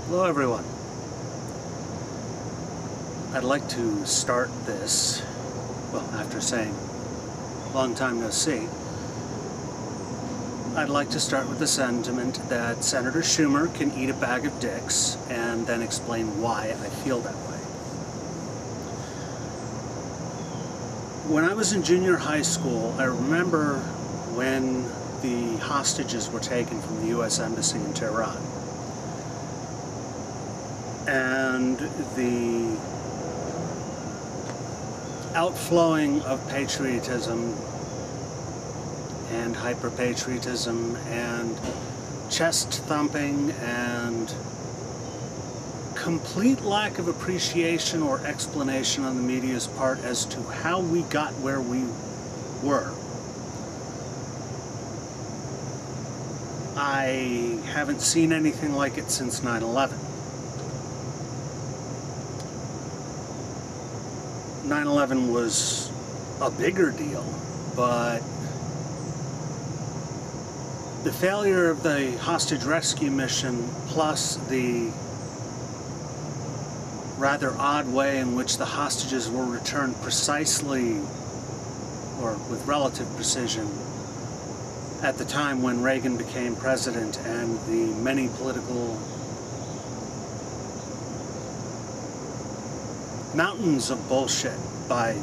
Hello everyone. I'd like to start this, well, after saying long time no see, I'd like to start with the sentiment that Senator Schumer can eat a bag of dicks and then explain why I feel that way. When I was in junior high school, I remember when the hostages were taken from the U.S. Embassy in Tehran. And the outflowing of patriotism and hyper-patriotism and chest-thumping and complete lack of appreciation or explanation on the media's part as to how we got where we were. I haven't seen anything like it since 9/11. 9/11 was a bigger deal, but the failure of the hostage rescue mission, plus the rather odd way in which the hostages were returned precisely, or with relative precision, at the time when Reagan became president, and the many political mountains of bullshit by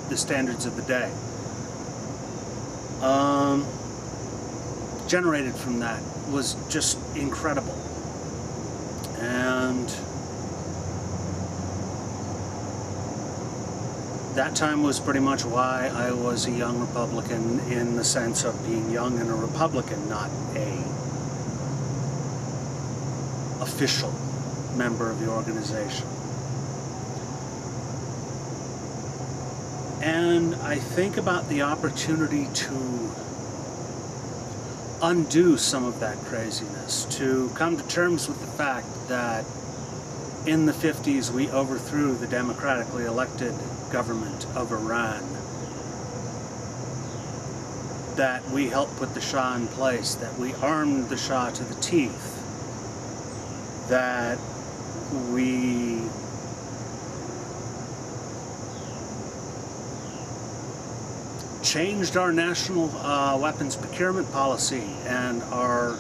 the standards of the day generated from that was just incredible. And that time was pretty much why I was a young Republican, in the sense of being young and a Republican, not a official member of the organization. And I think about the opportunity to undo some of that craziness, to come to terms with the fact that in the 50s we overthrew the democratically elected government of Iran, that we helped put the Shah in place, that we armed the Shah to the teeth, that we changed our national weapons procurement policy and our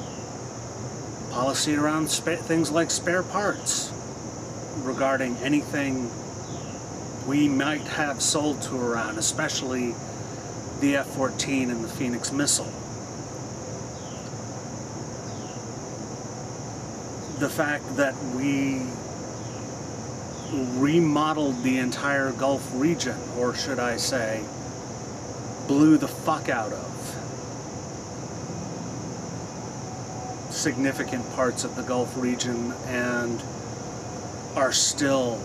policy around things like spare parts regarding anything we might have sold to Iran, especially the F-14 and the Phoenix missile. The fact that we remodeled the entire Gulf region, or should I say, blew the fuck out of significant parts of the Gulf region, and are still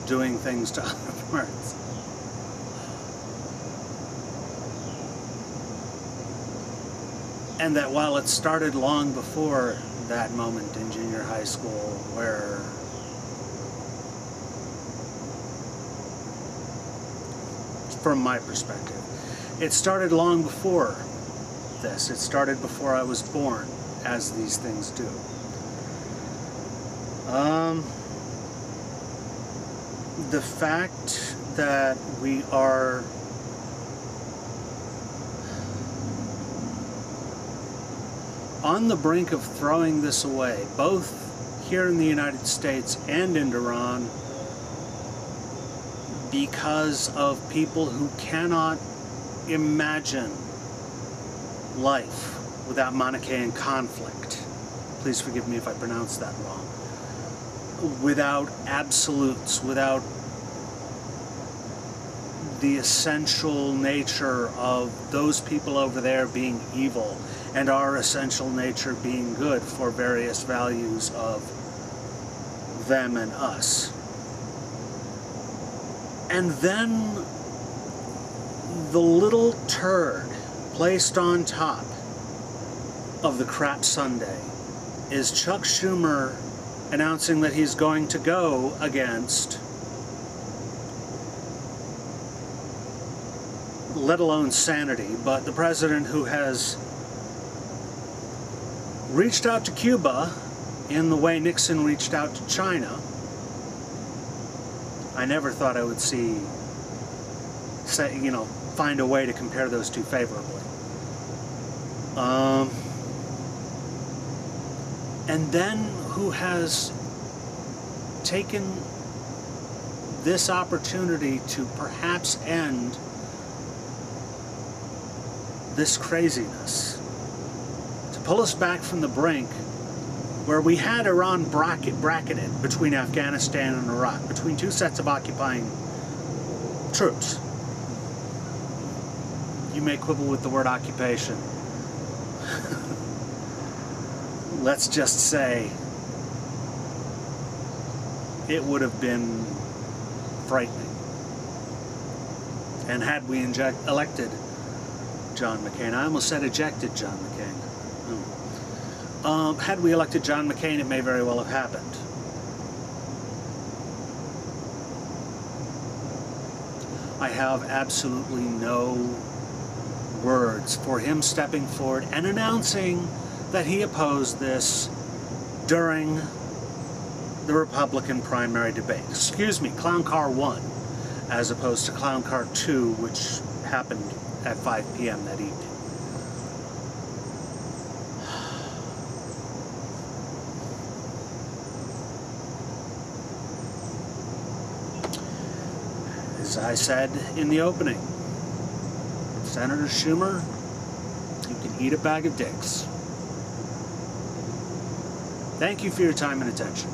doing things to other parts. And that while it started long before that moment in junior high school, where from my perspective, it started long before this. It started before I was born, as these things do. The fact that we are on the brink of throwing this away, both here in the United States and in Iran, because of people who cannot imagine life without Manichaean conflict. Please forgive me if I pronounce that wrong. Without absolutes, without the essential nature of those people over there being evil and our essential nature being good for various values of them and us. And then the little turd placed on top of the crap sundae is Chuck Schumer announcing that he's going to go against, let alone sanity, but the president who has reached out to Cuba in the way Nixon reached out to China, I never thought I would find a way to compare those two favorably. And then who has taken this opportunity to perhaps end this craziness, to pull us back from the brink where we had Iran bracketed between Afghanistan and Iraq, between two sets of occupying troops. You may quibble with the word occupation. Let's just say it would have been frightening. And had we elected John McCain, I almost said ejected John McCain. Had we elected John McCain, it may very well have happened. I have absolutely no words for him stepping forward and announcing that he opposed this during the Republican primary debate. Excuse me, Clown Car 1, as opposed to Clown Car 2, which happened at 5 p.m. that evening. As I said in the opening, Senator Schumer, you can eat a bag of dicks. Thank you for your time and attention.